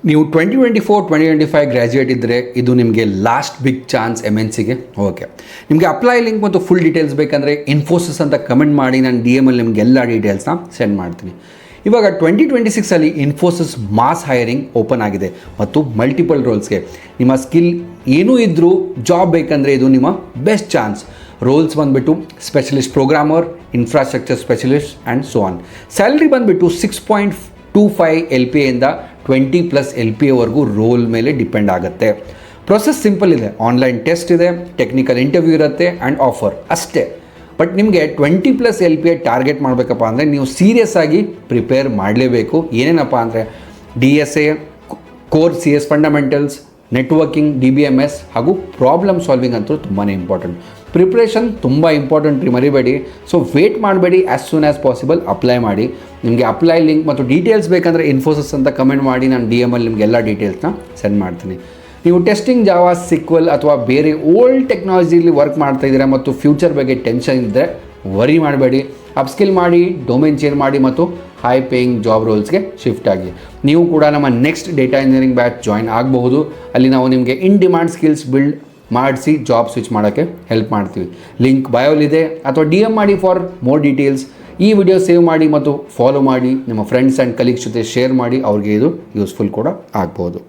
ನೀವು 2024-2025 ಗ್ರ್ಯಾಜುಯೇಟ್ ಇದ್ದರೆ ಇದು ನಿಮಗೆ ಲಾಸ್ಟ್ ಬಿಗ್ ಚಾನ್ಸ್ MNCಗೆ. ಓಕೆ, ನಿಮಗೆ ಅಪ್ಲೈ ಲಿಂಕ್ ಮತ್ತು ಫುಲ್ ಡೀಟೇಲ್ಸ್ ಬೇಕಂದರೆ ಇನ್ಫೋಸಿಸ್ ಅಂತ ಕಮೆಂಟ್ ಮಾಡಿ, ನಾನು DM ಅಲ್ಲಿ ನಿಮಗೆ ಎಲ್ಲ ಡೀಟೇಲ್ಸ್ನ ಸೆಂಡ್ ಮಾಡ್ತೀನಿ. ಇವಾಗ 2026ಅಲ್ಲಿ ಇನ್ಫೋಸಿಸ್ ಮಾಸ್ ಹೈರಿಂಗ್ ಓಪನ್ ಆಗಿದೆ ಮತ್ತು ಮಲ್ಟಿಪಲ್ ರೋಲ್ಸ್ಗೆ. ನಿಮ್ಮ ಸ್ಕಿಲ್ ಏನೂ ಇದ್ದರೂ ಜಾಬ್ ಬೇಕಂದರೆ ಇದು ನಿಮ್ಮ ಬೆಸ್ಟ್ ಚಾನ್ಸ್. ರೋಲ್ಸ್ ಬಂದುಬಿಟ್ಟು specialist programmer, infrastructure specialist and so on. Salary ಬಂದುಬಿಟ್ಟು 6.25 LPA ಇಂದ 20+ LPAವರೆಗೂ ರೋಲ್ ಮೇಲೆ ಡಿಪೆಂಡ್ ಆಗುತ್ತೆ. ಪ್ರೊಸೆಸ್ ಸಿಂಪಲ್ ಇದೆ, ಆನ್ಲೈನ್ ಟೆಸ್ಟ್ ಇದೆ, ಟೆಕ್ನಿಕಲ್ ಇಂಟರ್ವ್ಯೂ ಇರುತ್ತೆ ಆ್ಯಂಡ್ ಆಫರ್ ಅಷ್ಟೇ. ಬಟ್ ನಿಮಗೆ 20+ LPA ಟಾರ್ಗೆಟ್ ಮಾಡಬೇಕಪ್ಪ ಅಂದರೆ ನೀವು ಸೀರಿಯಸ್ ಆಗಿ ಪ್ರಿಪೇರ್ ಮಾಡಲೇಬೇಕು. ಏನೇನಪ್ಪ ಅಂದರೆ DSA, core CS fundamentals, networking, DBMS ಹಾಗೂ ಪ್ರಾಬ್ಲಮ್ ಸಾಲ್ವಿಂಗ್ ಅಂತೂ ತುಂಬಾ ಇಂಪಾರ್ಟೆಂಟ್. ಪ್ರಿಪ್ರೇಷನ್ ತುಂಬ ಇಂಪಾರ್ಟೆಂಟ್ ರೀ, ಮರಿಬೇಡಿ. ಸೊ ವೇಟ್ ಮಾಡಬೇಡಿ, as soon as possible apply ಮಾಡಿ. ನಿಮಗೆ ಅಪ್ಲೈ ಲಿಂಕ್ ಮತ್ತು ಡೀಟೇಲ್ಸ್ ಬೇಕಂದರೆ ಇನ್ಫೋಸಿಸ್ ಅಂತ ಕಮೆಂಟ್ ಮಾಡಿ, ನಾನು DM ಅಲ್ಲಿ ನಿಮಗೆ ಎಲ್ಲ ಡೀಟೇಲ್ಸ್ನ ಸೆಂಡ್ ಮಾಡ್ತೀನಿ. ನೀವು ಟೆಸ್ಟಿಂಗ್, ಜಾವಾ, ಸಿಕ್ವಲ್ ಅಥವಾ ಬೇರೆ ಓಲ್ಡ್ ಟೆಕ್ನಾಲಜಿಲಿ ವರ್ಕ್ ಮಾಡ್ತಾ ಇದ್ದೀರಾ ಮತ್ತು ಫ್ಯೂಚರ್ ಬಗ್ಗೆ ಟೆನ್ಷನ್ ಇದ್ದರೆ ವರಿ ಮಾಡಬೇಡಿ. ಅಪ್ಸ್ಕಿಲ್ ಮಾಡಿ, ಡೊಮೇನ್ ಚೇಂಜ್ ಮಾಡಿ ಮತ್ತು ಹೈ ಪೇಯಿಂಗ್ ಜಾಬ್ ರೋಲ್ಸ್ಗೆ ಶಿಫ್ಟ್ ಆಗಿ. ನೀವು ಕೂಡ ನಮ್ಮ next data engineering batch join ಆಗಬಹುದು. ಅಲ್ಲಿ ನಾವು ನಿಮಗೆ ಇನ್ ಡಿಮ್ಯಾಂಡ್ ಸ್ಕಿಲ್ಸ್ ಬಿಲ್ಡ್ ಮಾಡಿಸಿ ಜಾಬ್ ಸ್ವಿಚ್ ಮಾಡೋಕ್ಕೆ ಹೆಲ್ಪ್ ಮಾಡ್ತೀವಿ. ಲಿಂಕ್ ಬಯೋಲಿದೆ ಅಥವಾ DM ಮಾಡಿ ಫಾರ್ ಮೋರ್ ಡೀಟೇಲ್ಸ್. ಈ ವಿಡಿಯೋ ಸೇವ್ ಮಾಡಿ ಮತ್ತು ಫಾಲೋ ಮಾಡಿ. ನಿಮ್ಮ ಫ್ರೆಂಡ್ಸ್ ಆ್ಯಂಡ್ ಕಲೀಗ್ಸ್ ಜೊತೆ ಶೇರ್ ಮಾಡಿ, ಅವ್ರಿಗೆ ಇದು ಯೂಸ್ಫುಲ್ ಕೂಡ ಆಗ್ಬೋದು.